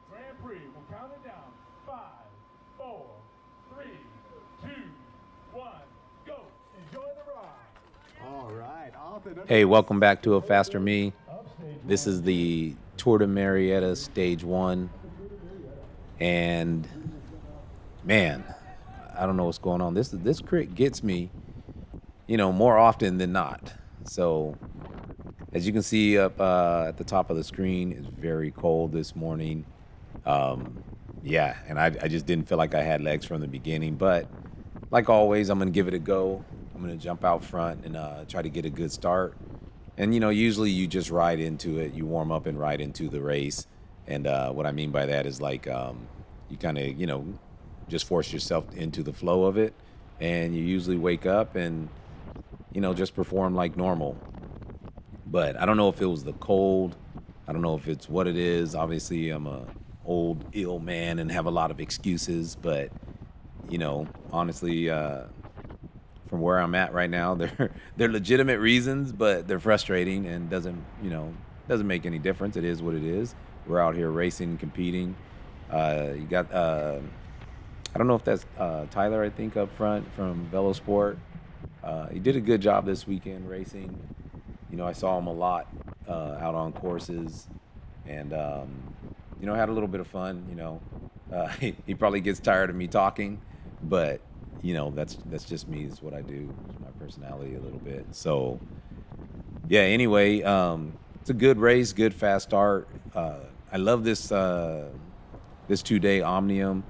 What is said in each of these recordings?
Grand Prix will count it down. 5, 4, 3, 2, 1, go. Enjoy the ride. All right. Hey, welcome back to A Faster Me. This is the Tour de Murrieta Stage 1. And, man, I don't know what's going on. This crit gets me, more often than not. So, as you can see up at the top of the screen, it's very cold this morning. Yeah, and I just didn't feel like I had legs from the beginning. But, like always, I'm going to give it a go. I'm going to jump out front and try to get a good start. And, usually you just ride into it. You warm up and ride into the race. And what I mean by that is like you kind of, just force yourself into the flow of it. And you usually wake up and, just perform like normal. But I don't know if it was the cold. I don't know if it's what it is. Obviously, I'm a old, ill man and have a lot of excuses. But, honestly, from where I'm at right now, they're legitimate reasons, but they're frustrating and doesn't make any difference. It is what it is. We're out here racing, competing. You got I don't know if that's Tyler, I think, up front from Velosport. He did a good job this weekend racing. I saw him a lot out on courses, and had a little bit of fun. He probably gets tired of me talking, but that's just me. It's what I do. It's my personality a little bit. So, yeah. Anyway, it's a good race, good fast start. I love this 2-day Omnium.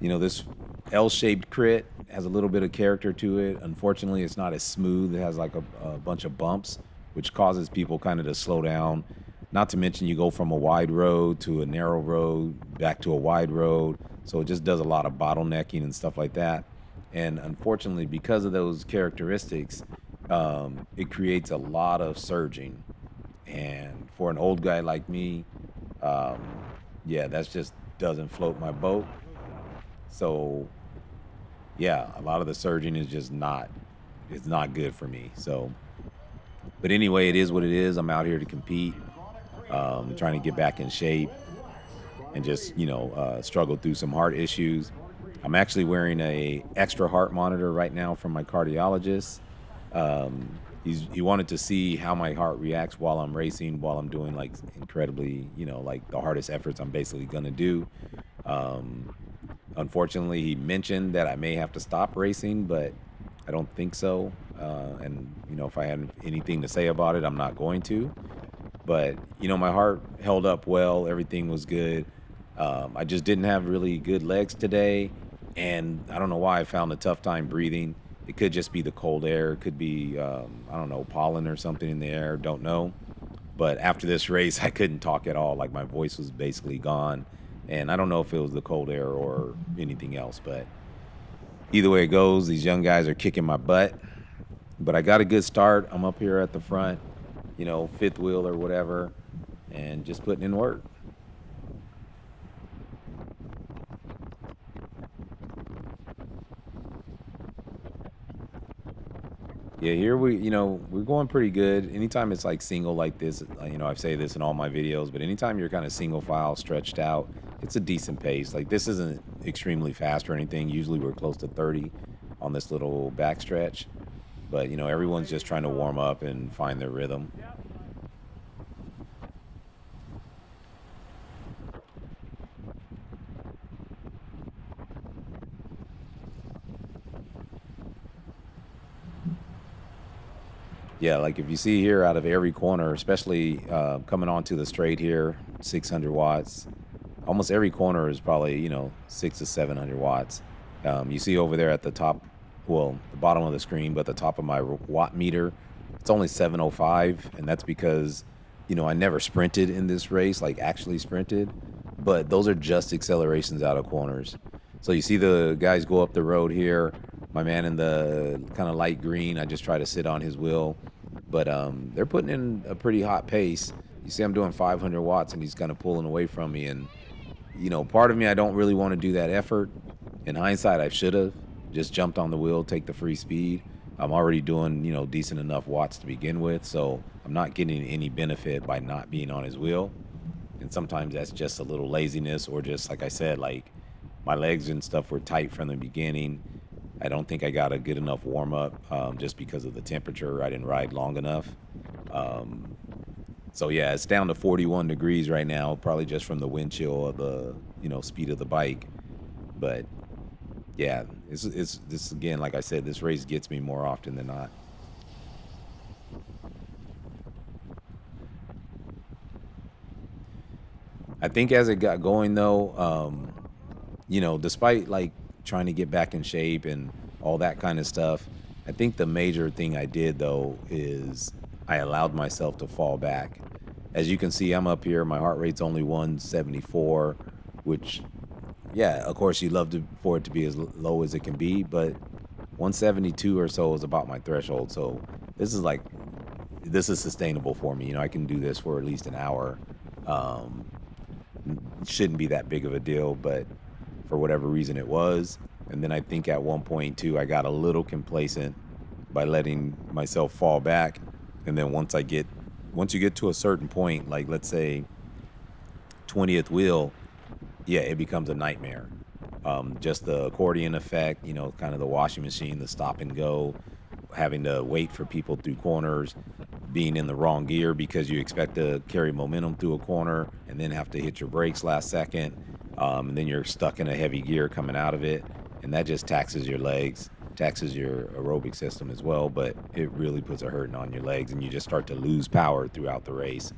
This L-shaped crit has a little bit of character to it. Unfortunately, it's not as smooth. It has like a bunch of bumps, which causes people kind of to slow down. Not to mention you go from a wide road to a narrow road, back to a wide road. So it just does a lot of bottlenecking and stuff like that. And unfortunately, because of those characteristics, it creates a lot of surging. And for an old guy like me, that just doesn't float my boat. So, yeah, a lot of the surging is just it's not good for me. So, but anyway, it is what it is. I'm out here to compete, trying to get back in shape and just, struggle through some heart issues. I'm actually wearing a extra heart monitor right now from my cardiologist. He wanted to see how my heart reacts while I'm racing, while I'm doing like incredibly, like the hardest efforts I'm basically gonna do. Unfortunately, he mentioned that I may have to stop racing, but I don't think so. And if I had anything to say about it, I'm not going to. But my heart held up well. Everything was good. I just didn't have really good legs today. And I don't know why I found a tough time breathing. It could just be the cold air. It could be, pollen or something in the air. Don't know. But after this race, I couldn't talk at all. Like my voice was basically gone. And I don't know if it was the cold air or anything else. But either way it goes, these young guys are kicking my butt. But I got a good start. I'm up here at the front, fifth wheel or whatever, and just putting in work. Yeah, here we're going pretty good. Anytime it's like single like this, I say this in all my videos, but anytime you're kind of single file stretched out, it's a decent pace. Like this isn't extremely fast or anything. Usually we're close to 30 on this little backstretch, but everyone's just trying to warm up and find their rhythm. Yeah, like if you see here out of every corner, especially coming onto the straight here, 600 watts, almost every corner is probably, 600 to 700 watts. You see over there at the top, well, the bottom of the screen, but the top of my watt meter, it's only 705. And that's because, I never sprinted in this race, like actually sprinted, but those are just accelerations out of corners. So you see the guys go up the road here. My man in the kind of light green, I just try to sit on his wheel. But they're putting in a pretty hot pace. You see I'm doing 500 watts, and he's kind of pulling away from me. And, part of me, I don't really want to do that effort. In hindsight, I should have just jumped on the wheel, take the free speed. I'm already doing, decent enough watts to begin with. So I'm not getting any benefit by not being on his wheel. And sometimes that's just a little laziness, or just like I said, like my legs and stuff were tight from the beginning. I don't think I got a good enough warm up, just because of the temperature. I didn't ride long enough. Um, so yeah, it's down to 41 degrees right now, probably just from the wind chill of the, speed of the bike. But yeah, it's this again, like I said, this race gets me more often than not. I think as it got going though, despite like trying to get back in shape and all that kind of stuff, I think the major thing I did though is I allowed myself to fall back. As you can see, I'm up here. My heart rate's only 174, which, yeah, of course, for it to be as low as it can be, but 172 or so is about my threshold. So this is sustainable for me. I can do this for at least an hour. Um, shouldn't be that big of a deal, but for whatever reason it was. And then I think at one point too, I got a little complacent by letting myself fall back. And then once you get to a certain point, like let's say 20th wheel, yeah, it becomes a nightmare. Just the accordion effect, kind of the washing machine, the stop and go, having to wait for people through corners, being in the wrong gear because you expect to carry momentum through a corner and then have to hit your brakes last second. And then you're stuck in a heavy gear coming out of it. And that just taxes your legs, taxes your aerobic system as well. But it really puts a hurting on your legs, and you just start to lose power throughout the race.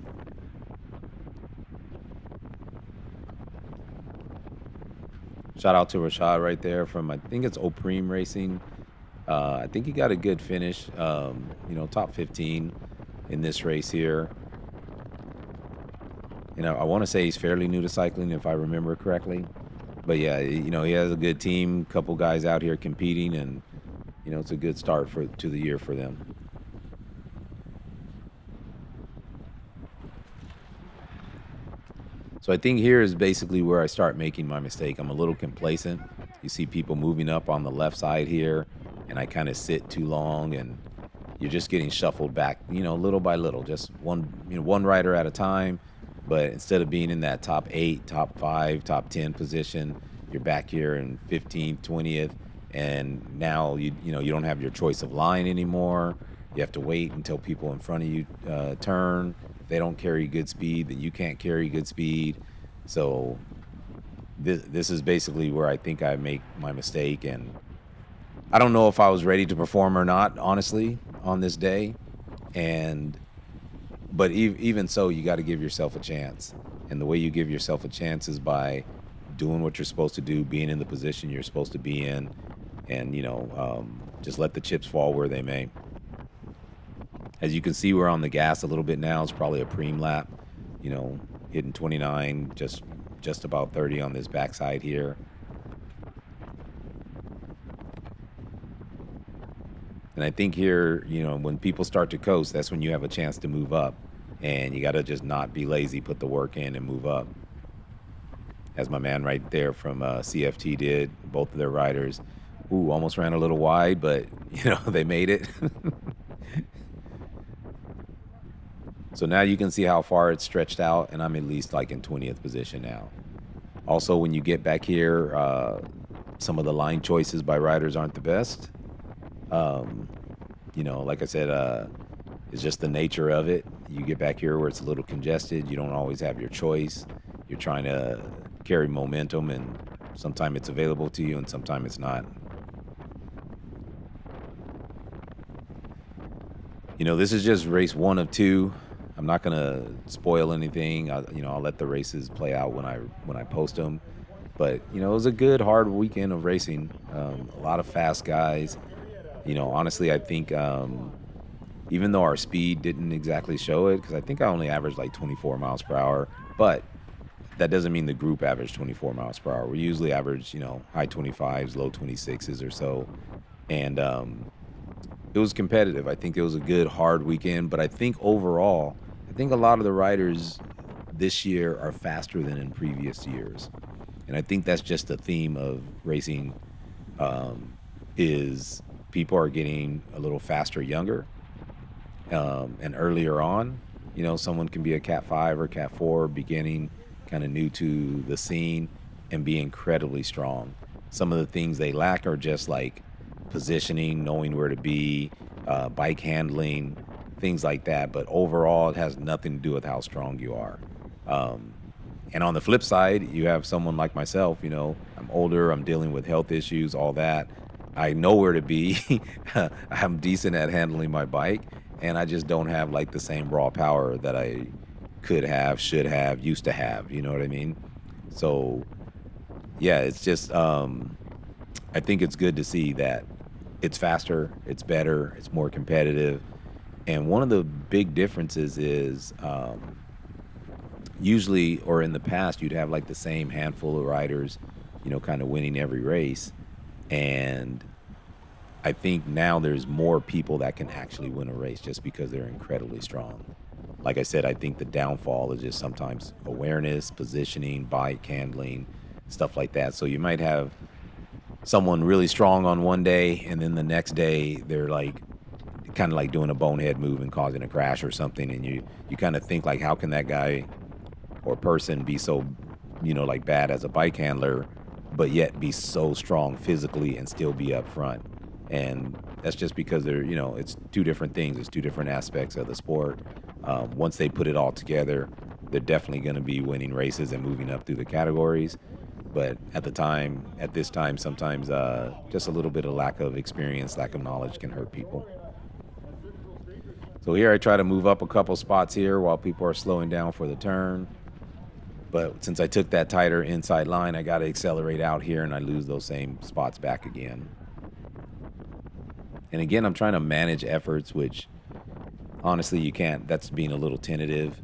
Shout out to Rashad right there from, I think it's Opreme Racing. I think he got a good finish, top 15 in this race here. I want to say he's fairly new to cycling, if I remember correctly. But yeah, he has a good team, couple guys out here competing, and it's a good start to the year for them. So I think here is basically where I start making my mistake. I'm a little complacent. You see people moving up on the left side here, and I kind of sit too long, and you're just getting shuffled back, little by little, just one rider at a time. But instead of being in that top 8, top 5, top 10 position, you're back here in 15th, 20th, and now you don't have your choice of line anymore. You have to wait until people in front of you turn. If they don't carry good speed, then you can't carry good speed. So this is basically where I think I make my mistake, and I don't know if I was ready to perform or not, honestly, on this day. But even so, you got to give yourself a chance. And the way you give yourself a chance is by doing what you're supposed to do, being in the position you're supposed to be in, and, just let the chips fall where they may. As you can see, we're on the gas a little bit now. It's probably a preem lap, hitting 29, just about 30 on this backside here. And I think here, when people start to coast, that's when you have a chance to move up. And you got to just not be lazy, put the work in and move up. As my man right there from CFT did, both of their riders. Ooh, almost ran a little wide, but, they made it. So now you can see how far it's stretched out, and I'm at least like in 20th position now. Also, when you get back here, some of the line choices by riders aren't the best. Like I said, it's just the nature of it. You get back here where it's a little congested. You don't always have your choice. You're trying to carry momentum, and sometimes it's available to you and sometimes it's not. This is just race 1 of 2. I'm not gonna spoil anything. I'll let the races play out when I post them. But it was a good hard weekend of racing. A lot of fast guys. Honestly, I think even though our speed didn't exactly show it, because I think I only averaged like 24 miles per hour, but that doesn't mean the group averaged 24 miles per hour. We usually average, high 25s, low 26s or so. And it was competitive. I think it was a good, hard weekend. But I think overall, a lot of the riders this year are faster than in previous years. And I think that's just the theme of racing, is people are getting a little faster younger and earlier on. You know, someone can be a Cat 5 or Cat 4 beginning, kind of new to the scene, and be incredibly strong. Some of the things they lack are just like positioning, knowing where to be, bike handling, things like that. But overall, it has nothing to do with how strong you are. Um, and on the flip side, you have someone like myself, you know, I'm older, I'm dealing with health issues, all that. I know where to be. I'm decent at handling my bike, and I just don't have like the same raw power that I could have, should have, used to have. You know what I mean? So, yeah, it's just, I think it's good to see that it's faster, it's better, it's more competitive. And one of the big differences is, usually, or in the past, you'd have like the same handful of riders, you know, kind of winning every race. And I think now there's more people that can actually win a race just because they're incredibly strong. Like I said, I think the downfall is just sometimes awareness, positioning, bike handling, stuff like that. So you might have someone really strong on one day, and then the next day they're like kind of like doing a bonehead move and causing a crash or something. And you kind of think like, how can that guy or person be so, you know, like bad as a bike handler, but yet be so strong physically and still be up front? And that's just because they're, you know, it's two different things. It's two different aspects of the sport. Once they put it all together, they're definitely going to be winning races and moving up through the categories. But at this time, sometimes just a little bit of lack of experience, lack of knowledge can hurt people. So here I try to move up a couple spots here while people are slowing down for the turn. But since I took that tighter inside line, I got to accelerate out here, and I lose those same spots back again. And again, I'm trying to manage efforts, which honestly you can't. That's being a little tentative.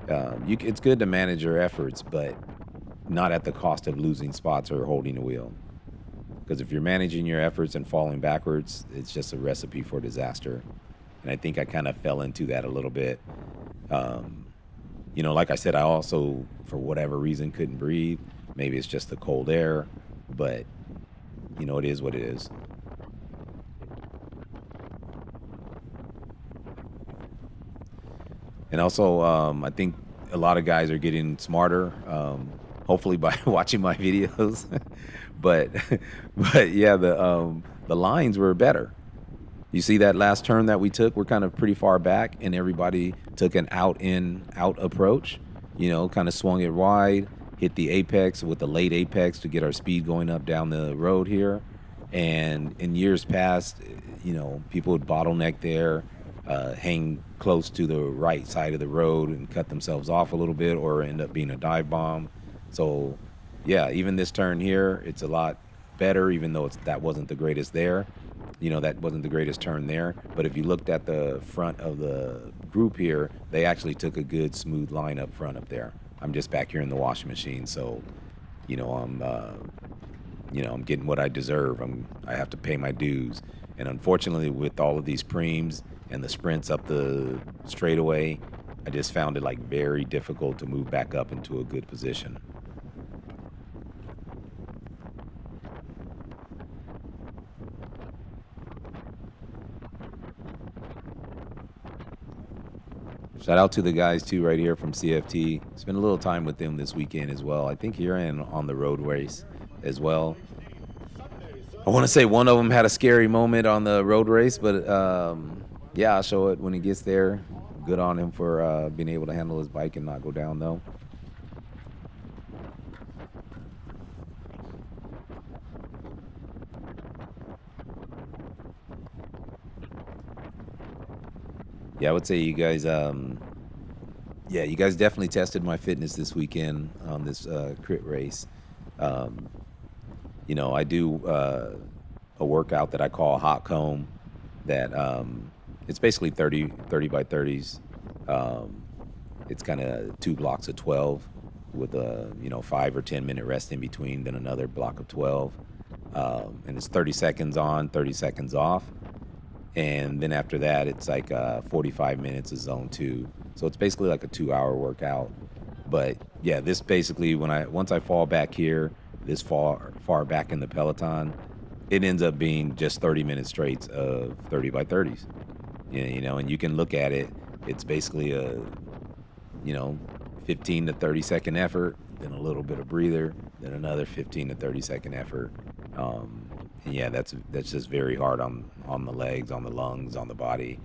It's good to manage your efforts, but not at the cost of losing spots or holding the wheel. Because if you're managing your efforts and falling backwards, it's just a recipe for disaster. And I think I kind of fell into that a little bit. You know, like I said, I also, for whatever reason, couldn't breathe. Maybe it's just the cold air, but, you know, it is what it is. And also, I think a lot of guys are getting smarter, hopefully by watching my videos. but yeah, the lines were better. You see that last turn that we took, we're kind of pretty far back, and everybody took an out approach, you know, kind of swung it wide, hit the apex with the late apex to get our speed going up down the road here. And in years past, you know, people would bottleneck there, hang close to the right side of the road and cut themselves off a little bit, or end up being a dive bomb. So yeah, even this turn here, it's a lot better, even though that wasn't the greatest there. You know, that wasn't the greatest turn there. But if you looked at the front of the group here, they actually took a good smooth line up front up there. I'm just back here in the washing machine, so you know, I'm getting what I deserve. I have to pay my dues. And unfortunately, with all of these preems and the sprints up the straightaway, I just found it like very difficult to move back up into a good position. Shout out to the guys too right here from CFT. Spent a little time with them this weekend as well. I think here and on the road race as well. I want to say one of them had a scary moment on the road race, but yeah, I'll show it when he gets there. Good on him for being able to handle his bike and not go down though. Yeah, I would say you guys, yeah, you guys definitely tested my fitness this weekend on this crit race. You know, I do a workout that I call hot comb that it's basically 30 by 30s. It's kind of 2 blocks of 12 with a, you know, 5 or 10 minute rest in between, then another block of 12. And it's 30 seconds on, 30 seconds off. And then after that, it's like 45 minutes of zone 2. So it's basically like a 2-hour workout. But yeah, this basically, once I fall back here, this far back in the Peloton, it ends up being just 30 minutes straight of 30 by 30s. You know, and you can look at it. It's basically you know, 15 to 30-second effort, then a little bit of breather, then another 15 to 30-second effort. And yeah, that's just very hard on the legs, on the lungs, on the body,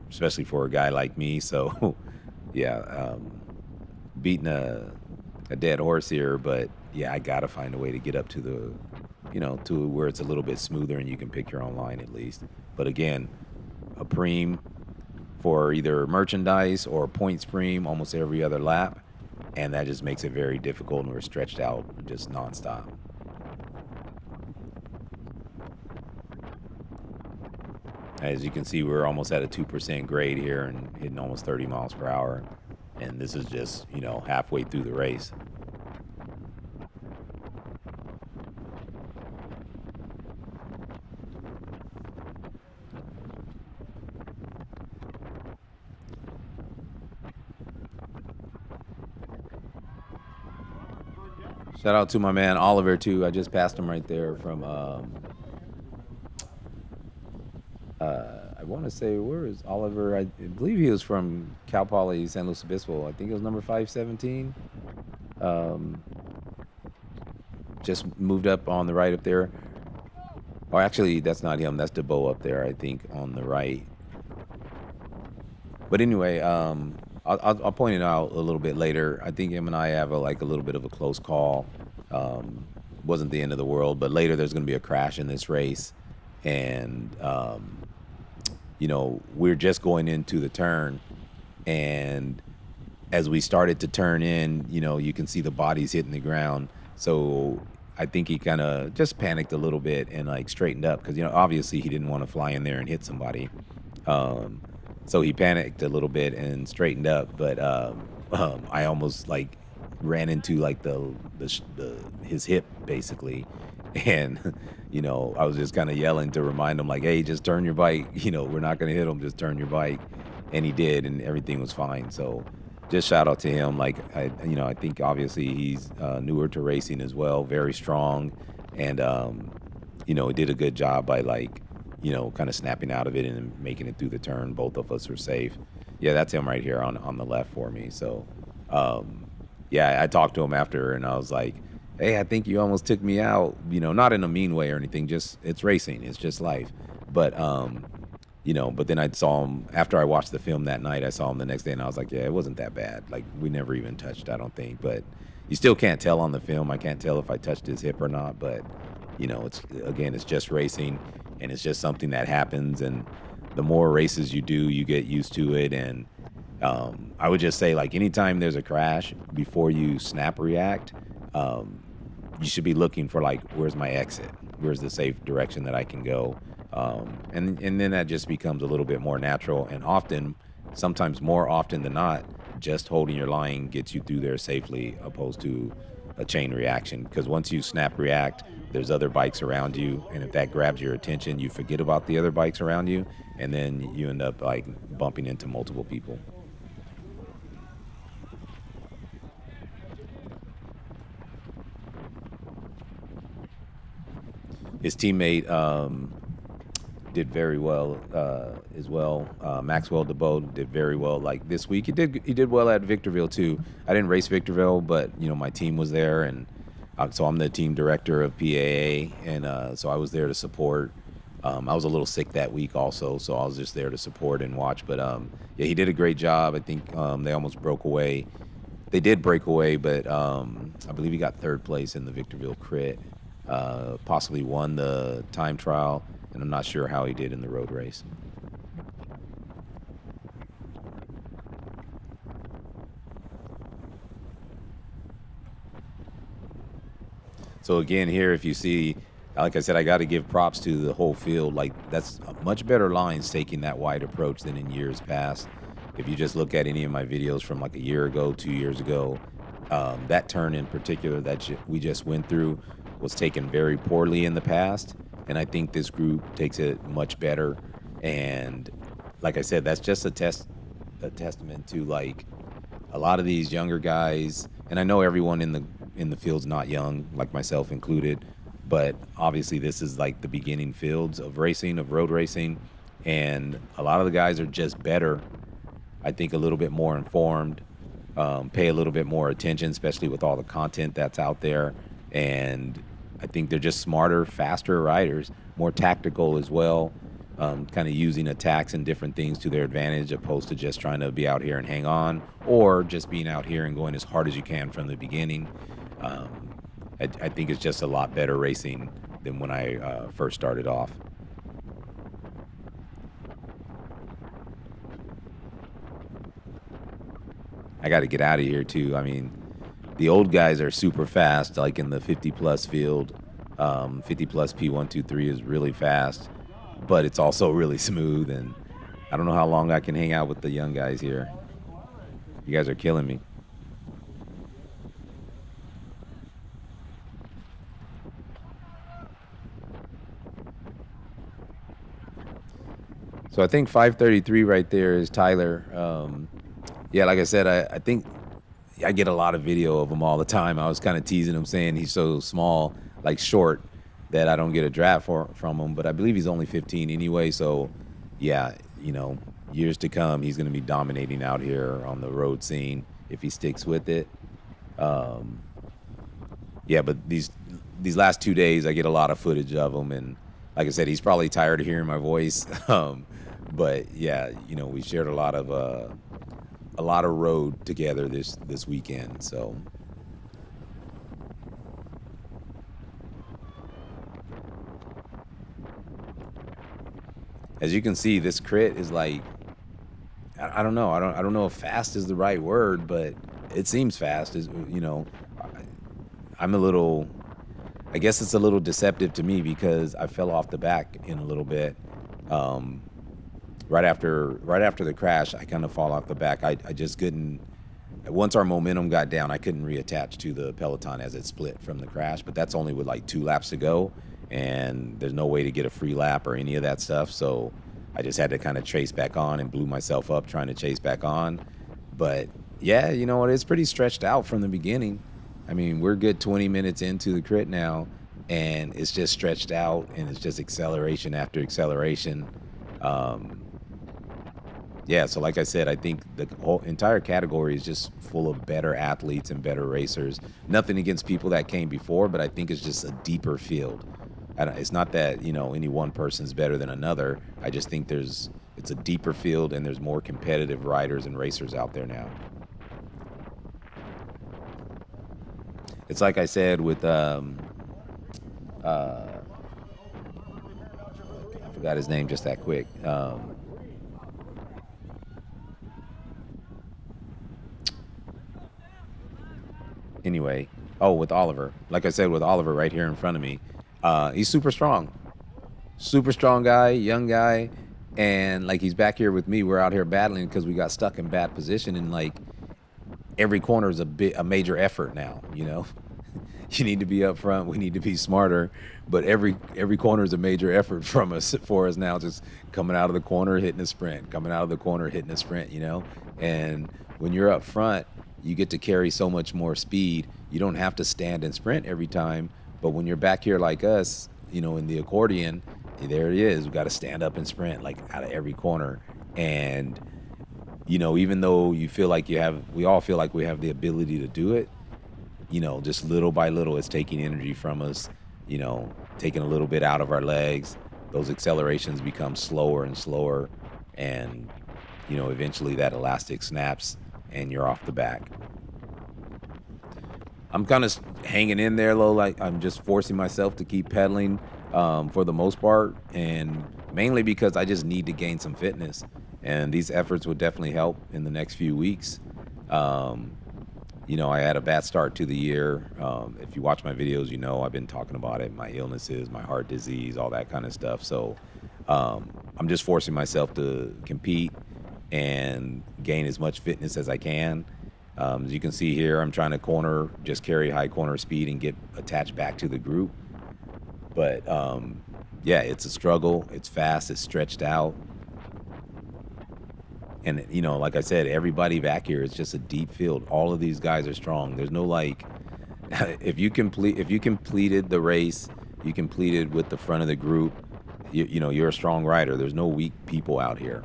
especially for a guy like me. So yeah, beating a dead horse here, but yeah, I gotta find a way to get up to to where it's a little bit smoother and you can pick your own line at least. But again, a preem for either merchandise or points preem almost every other lap, and that just makes it very difficult, and we're stretched out just nonstop. As you can see, we're almost at a 2% grade here and hitting almost 30 miles per hour, and this is just, halfway through the race. Shout out to my man Oliver too. I just passed him right there from I want to say, where is Oliver? I believe he was from Cal Poly San Luis Obispo. I think it was number 517. Just moved up on the right up there. Or actually, that's not him. That's DeBow up there, I think, on the right. But anyway, I'll point it out a little bit later. I think him and I have a little bit of a close call. Wasn't the end of the world, but later there's going to be a crash in this race, and we're just going into the turn, and as we started to turn in, you can see the bodies hitting the ground. So I think he kind of just panicked a little bit and straightened up because obviously he didn't want to fly in there and hit somebody. So he panicked a little bit and straightened up, but I almost ran into his hip basically, and I was just kind of yelling to remind him hey, just turn your bike. We're not gonna hit him. Just turn your bike, and he did, and everything was fine. So just shout out to him. I think obviously he's newer to racing as well, very strong, and he did a good job by kind of snapping out of it and making it through the turn. Both of us were safe. Yeah, that's him right here on the left for me. So, yeah, I talked to him after, and I was like, hey, I think you almost took me out, not in a mean way or anything, just it's racing. It's just life. But, but then I saw him after I watched the film that night. I saw him the next day, and I was like, yeah, it wasn't that bad. We never even touched, I don't think. But you still can't tell on the film. I can't tell if I touched his hip or not. But, it's just racing. And it's just something that happens, and the more races you do, you get used to it. And I would just say, anytime there's a crash, before you snap react, you should be looking for where's my exit? Where's the safe direction that I can go? And then that just becomes a little bit more natural. And sometimes more often than not, just holding your line gets you through there safely, opposed to a chain reaction. Because once you snap react, there's other bikes around you, and if that grabs your attention, you forget about the other bikes around you, and then you end up bumping into multiple people. His teammate did very well as well. Maxwell DeBow did very well. This week, he did well at Victorville too. I didn't race Victorville, but my team was there, and so I'm the team director of PAA, and so I was there to support. I was a little sick that week also, so I was just there to support and watch. But yeah, he did a great job. I think they almost broke away. They did break away, but I believe he got third place in the Victorville crit. Possibly won the time trial, and I'm not sure how he did in the road race. So again, here, if you see, like I said, I got to give props to the whole field. That's a much better lines taking that wide approach than in years past. If you just look at any of my videos from a year ago, 2 years ago, that turn in particular that we just went through was taken very poorly in the past. And I think this group takes it much better. And like I said, that's just a testament to a lot of these younger guys. And I know everyone in the field's not young, like myself included, but obviously this is the beginning fields of racing, of road racing, and a lot of the guys are just better. I think a little bit more informed, pay a little bit more attention, especially with all the content that's out there. And I think they're just smarter, faster riders, more tactical as well, kind of using attacks and different things to their advantage, opposed to just trying to be out here and hang on, or just being out here and going as hard as you can from the beginning. I think it's just a lot better racing than when I first started off. I got to get out of here too. I mean, the old guys are super fast, like in the 50 plus field. 50 plus P123 is really fast, but it's also really smooth. And I don't know how long I can hang out with the young guys here. You guys are killing me. So I think 533 right there is Tyler. Yeah, like I said, I think I get a lot of video of him all the time. I was kind of teasing him, saying he's so small, like short, that I don't get a draft from him. But I believe he's only 15 anyway. So, yeah, you know, years to come, he's going to be dominating out here on the road scene if he sticks with it. Yeah, but these last 2 days, I get a lot of footage of him. And like I said, he's probably tired of hearing my voice. But, yeah, you know, we shared a lot of road together this weekend. So as you can see, this crit is like, I don't know. I don't know if fast is the right word, but it seems fast. Is, you know, I'm a little, I guess it's a little deceptive to me because I fell off the back in a little bit. Right after the crash, I kind of fall off the back. I just couldn't, once our momentum got down, I couldn't reattach to the Peloton as it split from the crash, but that's only with like 2 laps to go, and there's no way to get a free lap or any of that stuff, so I just had to kind of chase back on and blew myself up trying to chase back on. But yeah, you know what, it's pretty stretched out from the beginning. I mean, we're good 20 minutes into the crit now, and it's just stretched out, and it's just acceleration after acceleration. Yeah, so like I said, I think the whole entire category is just full of better athletes and better racers. Nothing against people that came before, but I think it's just a deeper field. It's not that, you know, any one person's better than another. I just think it's a deeper field, and there's more competitive riders and racers out there now. It's like I said with I forgot his name just that quick. Anyway, with Oliver. Like I said, with Oliver right here in front of me, he's super strong guy, young guy, and like he's back here with me. We're out here battling because we got stuck in bad position, and like every corner is a major effort now. You know, you need to be up front. We need to be smarter, but every corner is a major effort for us now. Just coming out of the corner, hitting a sprint, coming out of the corner, hitting a sprint. You know, and when you're up front, you get to carry so much more speed. You don't have to stand and sprint every time. But when you're back here like us, you know, in the accordion, there it is. We got to stand up and sprint like out of every corner. And, you know, even though we all feel like we have the ability to do it, you know, just little by little, it's taking energy from us, you know, taking a little bit out of our legs. Those accelerations become slower and slower. And, you know, eventually that elastic snaps and you're off the back. I'm kind of hanging in there, though. Like I'm just forcing myself to keep pedaling for the most part, and mainly because I just need to gain some fitness. And these efforts would definitely help in the next few weeks. You know, I had a bad start to the year. If you watch my videos, you know I've been talking about it, my illnesses, my heart disease, all that kind of stuff. So I'm just forcing myself to compete and gain as much fitness as I can. As you can see here, I'm trying to just carry high corner speed and get attached back to the group. But yeah, it's a struggle. It's fast. It's stretched out. And, you know, like I said, everybody back here is just a deep field. All of these guys are strong. There's no like, if you completed the race, you completed with the front of the group, you know, you're a strong rider. There's no weak people out here.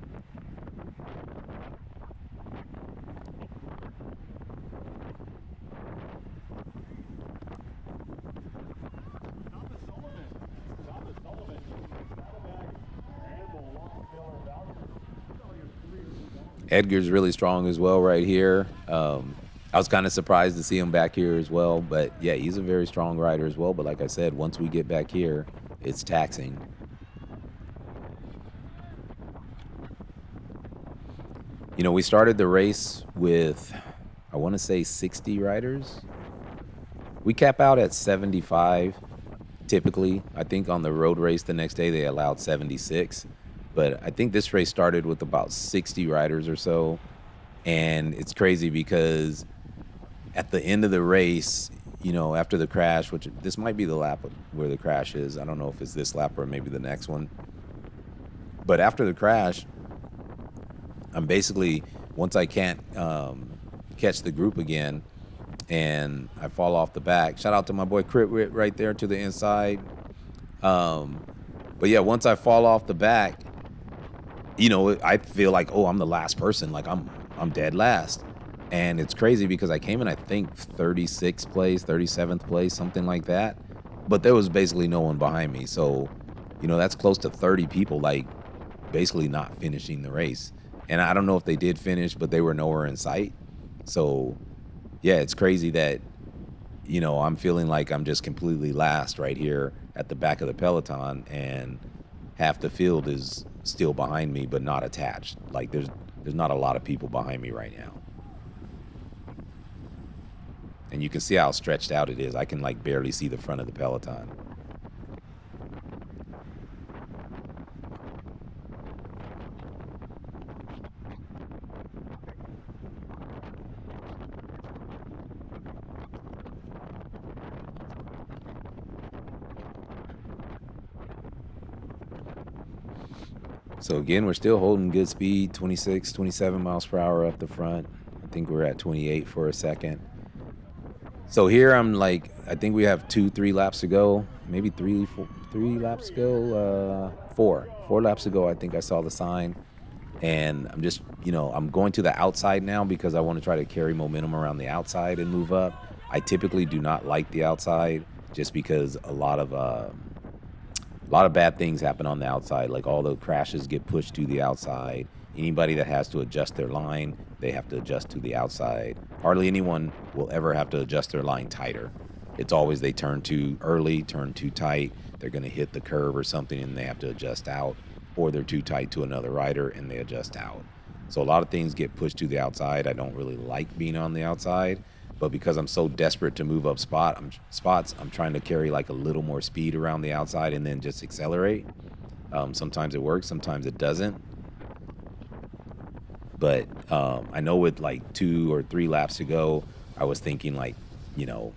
Edgar's really strong as well right here. I was kind of surprised to see him back here as well. But, yeah, he's a very strong rider as well. But like I said, once we get back here, it's taxing. You know, we started the race with, I want to say 60 riders. We cap out at 75 typically. I think on the road race the next day they allowed 76. But I think this race started with about 60 riders or so. And it's crazy because at the end of the race, you know, after the crash, which this might be the lap where the crash is. I don't know if it's this lap or maybe the next one. But after the crash, I'm basically, once I can't catch the group again and I fall off the back. Shout out to my boy Crit right there to the inside. But yeah, once I fall off the back, you know, I feel like, oh, I'm the last person. Like I'm dead last. And it's crazy because I came in, I think, 36th place, 37th place, something like that. But there was basically no one behind me. So, you know, that's close to 30 people, like, basically not finishing the race. And I don't know if they did finish, but they were nowhere in sight. So, yeah, it's crazy that, you know, I'm feeling like I'm just completely last right here at the back of the peloton. And half the field is still behind me, but not attached. Like, there's not a lot of people behind me right now. And you can see how stretched out it is. I can like barely see the front of the peloton. So again, we're still holding good speed, 26, 27 miles per hour up the front. I think we're at 28 for a second. So here I'm like, I think we have 2-3 laps to go, maybe three laps to go, four laps to go. I think I saw the sign, and I'm just, you know, I'm going to the outside now because I want to try to carry momentum around the outside and move up. I typically do not like the outside just because a lot of bad things happen on the outside. Like all the crashes get pushed to the outside. Anybody that has to adjust their line, they have to adjust to the outside. Hardly anyone will ever have to adjust their line tighter. It's always they turn too early, turn too tight. They're going to hit the curve or something and they have to adjust out, or they're too tight to another rider and they adjust out. So a lot of things get pushed to the outside. I don't really like being on the outside, but because I'm so desperate to move up spots, I'm trying to carry like a little more speed around the outside and then just accelerate. Sometimes it works, sometimes it doesn't. But I know with like 2 or 3 laps to go, I was thinking like, you know,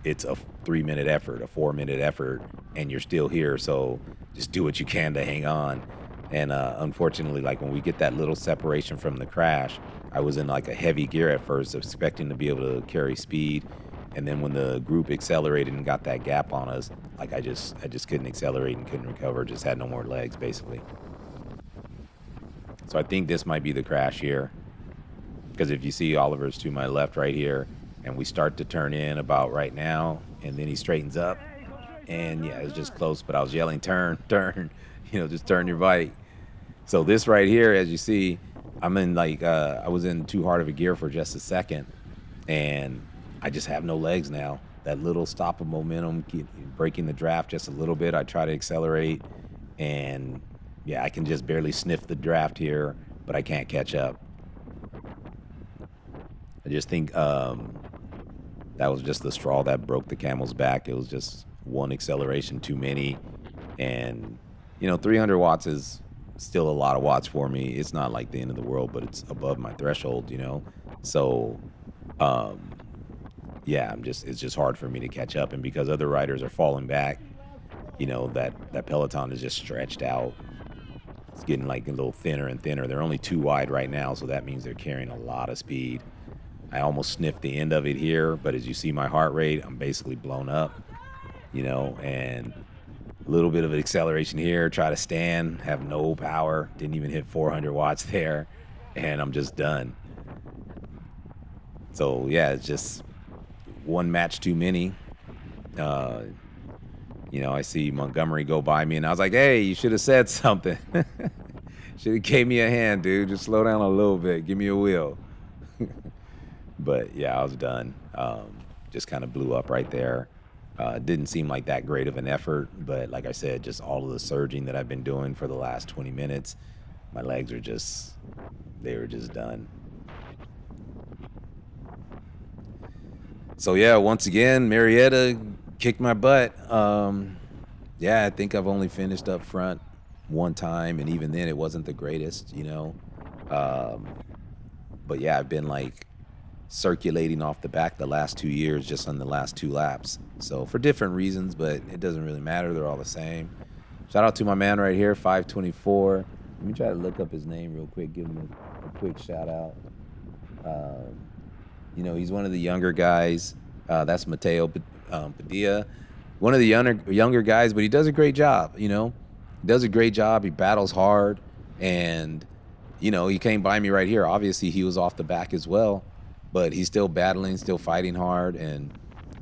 it's a 3-minute effort, a 4-minute effort, and you're still here. So just do what you can to hang on. And unfortunately, like when we get that little separation from the crash, I was in like a heavy gear at first, expecting to be able to carry speed. And then when the group accelerated and got that gap on us, like I just couldn't accelerate and couldn't recover, just had no more legs basically. So I think this might be the crash here, because if you see Oliver's to my left right here, and we start to turn in about right now, and then he straightens up, and yeah, it's just close, but I was yelling, turn, you know, just turn your bike. So this right here, as you see, I'm in like, I was in too hard of a gear for just a second, and I just have no legs now. That little stop of momentum, breaking the draft just a little bit, I try to accelerate, and yeah, I can just barely sniff the draft here, but I can't catch up. I just think that was just the straw that broke the camel's back. It was just one acceleration too many. And, you know, 300 watts is still a lot of watts for me. It's not like the end of the world, but it's above my threshold, you know. So, yeah, it's just hard for me to catch up. And because other riders are falling back, you know, that peloton is just stretched out. It's getting like a little thinner and thinner. They're only 2 wide right now, so that means they're carrying a lot of speed. I almost sniffed the end of it here, but as you see my heart rate, I'm basically blown up, you know, and a little bit of an acceleration here, try to stand, have no power, didn't even hit 400 watts there, and I'm just done. So, yeah, it's just one match too many. You know, I see Montgomery go by me, and I was like, hey, you should have said something. Should have gave me a hand, dude. Just slow down a little bit. Give me a wheel. But yeah, I was done. Just kind of blew up right there. Didn't seem like that great of an effort, but like I said, just all of the surging that I've been doing for the last 20 minutes, my legs are just, they were just done. So yeah, once again, Murrieta kicked my butt. Yeah, I think I've only finished up front one time, and even then it wasn't the greatest, you know. But yeah, I've been like circulating off the back the last 2 years just on the last 2 laps. So for different reasons, but it doesn't really matter. They're all the same. Shout out to my man right here, 524. Let me try to look up his name real quick, give him a quick shout out. You know, he's one of the younger guys. That's Mateo Padilla. One of the younger guys, but he does a great job, you know. He does a great job. He battles hard. And, you know, he came by me right here. Obviously, he was off the back as well. But he's still battling, still fighting hard. And,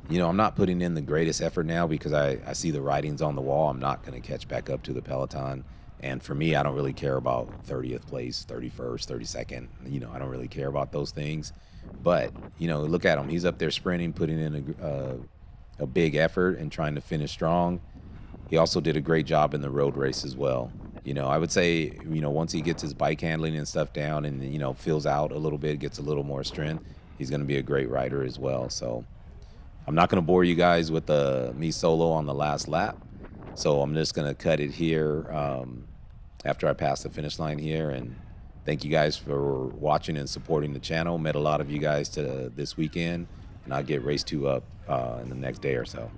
you know, I'm not putting in the greatest effort now because I see the writings on the wall. I'm not going to catch back up to the peloton. And for me, I don't really care about 30th place, 31st, 32nd. You know, I don't really care about those things. But, you know, look at him. He's up there sprinting, putting in a big effort and trying to finish strong. He also did a great job in the road race as well. You know, I would say, you know, once he gets his bike handling and stuff down and, you know, fills out a little bit, gets a little more strength, he's going to be a great rider as well. So I'm not going to bore you guys with me solo on the last lap. So I'm just going to cut it here after I pass the finish line here. And thank you guys for watching and supporting the channel. Met a lot of you guys this weekend, and I'll get race 2 up in the next day or so.